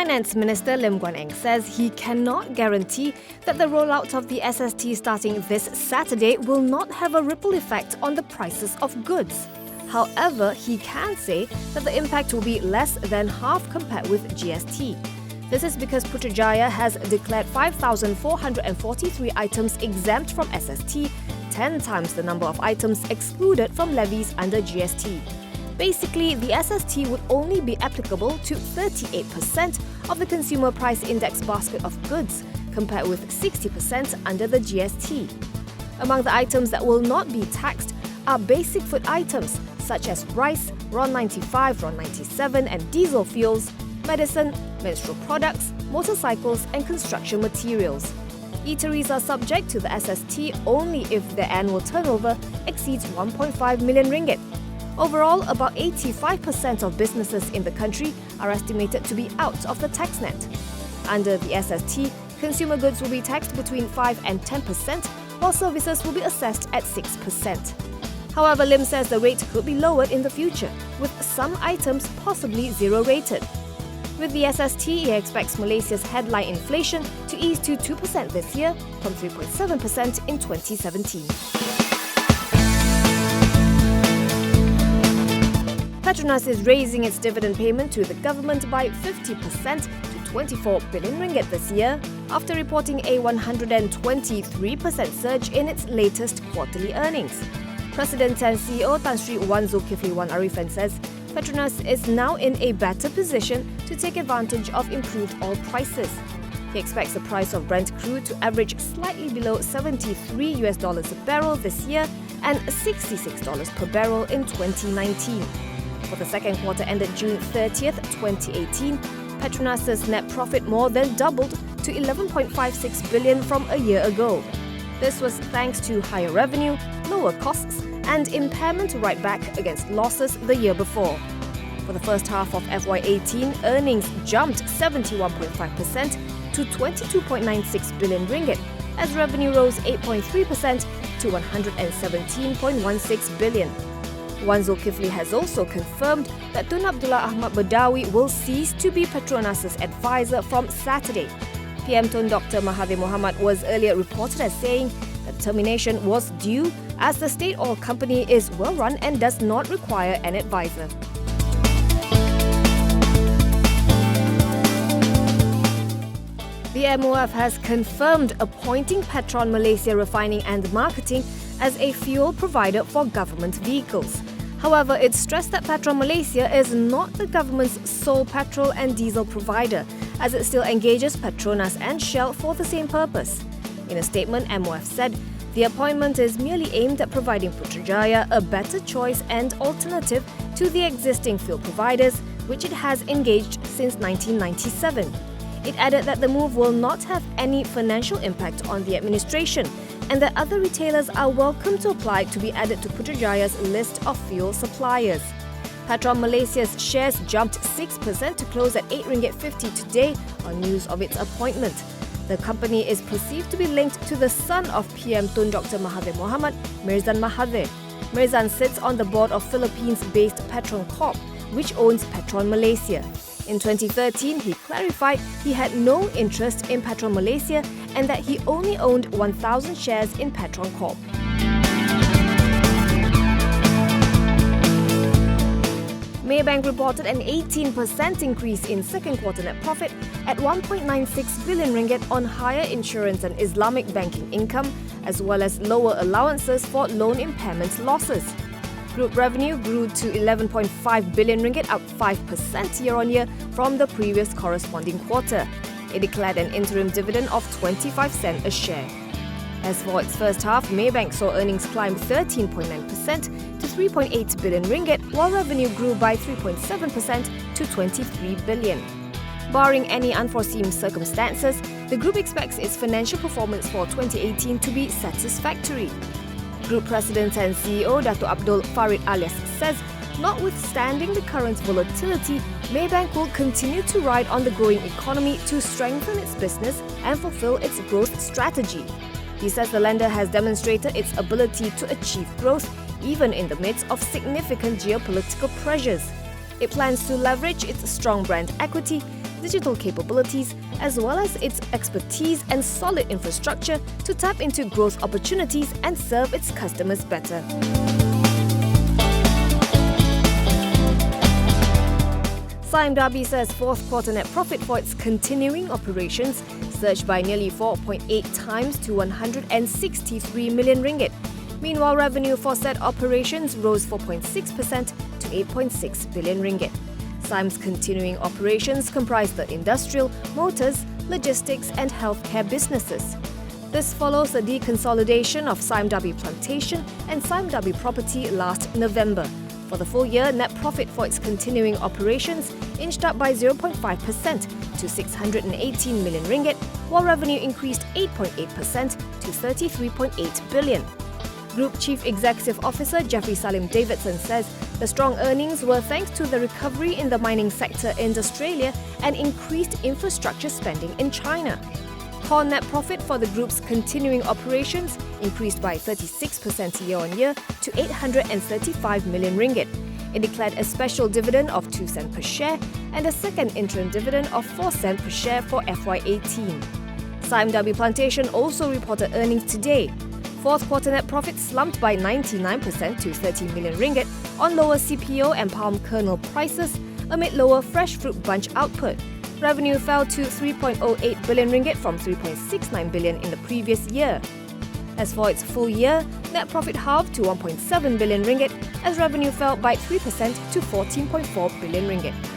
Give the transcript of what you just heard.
Finance Minister Lim Guan Eng says he cannot guarantee that the rollout of the SST starting this Saturday will not have a ripple effect on the prices of goods. However, he can say that the impact will be less than half compared with GST. This is because Putrajaya has declared 5,443 items exempt from SST, 10 times the number of items excluded from levies under GST. Basically, the SST would only be applicable to 38% of the consumer price index basket of goods, compared with 60% under the GST. Among the items that will not be taxed are basic food items such as rice, RON 95, RON 97 and diesel fuels, medicine, menstrual products, motorcycles and construction materials. Eateries are subject to the SST only if their annual turnover exceeds 1.5 million ringgit. Overall, about 85% of businesses in the country are estimated to be out of the tax net. Under the SST, consumer goods will be taxed between 5 and 10%, while services will be assessed at 6%. However, Lim says the rate could be lowered in the future, with some items possibly zero-rated. With the SST, he expects Malaysia's headline inflation to ease to 2% this year from 3.7% in 2017. Petronas is raising its dividend payment to the government by 50% to 24 billion ringgit this year, after reporting a 123% surge in its latest quarterly earnings. President and CEO Tan Sri Wan Zulkifli Wan Arifin says Petronas is now in a better position to take advantage of improved oil prices. He expects the price of Brent crude to average slightly below $73 a barrel this year and $66 per barrel in 2019. For the second quarter ended June 30th, 2018, Petronas' net profit more than doubled to 11.56 billion from a year ago. This was thanks to higher revenue, lower costs, and impairment write-back against losses the year before. For the first half of FY18, earnings jumped 71.5% to 22.96 billion ringgit, as revenue rose 8.3% to 117.16 billion. Wan Zulkifli has also confirmed that Tun Abdullah Ahmad Badawi will cease to be Petronas' advisor from Saturday. PM Tun Dr. Mahathir Mohamad was earlier reported as saying that termination was due as the state oil company is well run and does not require an advisor. The MOF has confirmed appointing Petron Malaysia Refining and Marketing as a fuel provider for government vehicles. However, it stressed that Petron Malaysia is not the government's sole petrol and diesel provider, as it still engages Petronas and Shell for the same purpose. In a statement, MOF said the appointment is merely aimed at providing Putrajaya a better choice and alternative to the existing fuel providers, which it has engaged since 1997. It added that the move will not have any financial impact on the administration and that other retailers are welcome to apply to be added to Putrajaya's list of fuel suppliers. Petron Malaysia's shares jumped 6% to close at RM8.50 today on news of its appointment. The company is perceived to be linked to the son of PM Tun Dr. Mahathir Mohamad, Mirzan Mahathir. Mirzan sits on the board of Philippines-based Petron Corp, which owns Petron Malaysia. In 2013, he clarified he had no interest in Petron Malaysia and that he only owned 1,000 shares in Petron Corp. Maybank reported an 18% increase in second quarter net profit at 1.96 billion ringgit on higher insurance and Islamic banking income, as well as lower allowances for loan impairment losses. Group revenue grew to 11.5 billion ringgit, up 5% year-on-year from the previous corresponding quarter. It declared an interim dividend of 25 cents a share. As for its first half, Maybank saw earnings climb 13.9% to 3.8 billion ringgit, while revenue grew by 3.7% to 23 billion. Barring any unforeseen circumstances, the group expects its financial performance for 2018 to be satisfactory. Group President and CEO Dato' Abdul Farid Alias says, notwithstanding the current volatility, Maybank will continue to ride on the growing economy to strengthen its business and fulfill its growth strategy. He says the lender has demonstrated its ability to achieve growth even in the midst of significant geopolitical pressures. It plans to leverage its strong brand equity, digital capabilities, as well as its expertise and solid infrastructure to tap into growth opportunities and serve its customers better. Sime Darby says fourth quarter net profit for its continuing operations surged by nearly 4.8 times to 163 million ringgit. Meanwhile, revenue for said operations rose 4.6% to 8.6 billion ringgit. Sime's continuing operations comprise the industrial, motors, logistics and healthcare businesses. This follows the deconsolidation of Sime Darby Plantation and Sime Darby Property last November. For the full year, net profit for its continuing operations inched up by 0.5% to 618 million ringgit, while revenue increased 8.8% to 33.8 billion. Group Chief Executive Officer Jeffrey Salim Davidson says the strong earnings were thanks to the recovery in the mining sector in Australia and increased infrastructure spending in China. Core net profit for the group's continuing operations increased by 36% year-on-year to 835 million ringgit. It declared a special dividend of 2 cents per share and a second interim dividend of 4 cents per share for FY18. Sime Darby Plantation also reported earnings today. Fourth quarter net profit slumped by 99% to 30 million ringgit on lower CPO and palm kernel prices amid lower fresh fruit bunch output. Revenue fell to 3.08 billion ringgit from 3.69 billion in the previous year. As for its full year, net profit halved to 1.7 billion ringgit as revenue fell by 3% to 14.4 billion ringgit.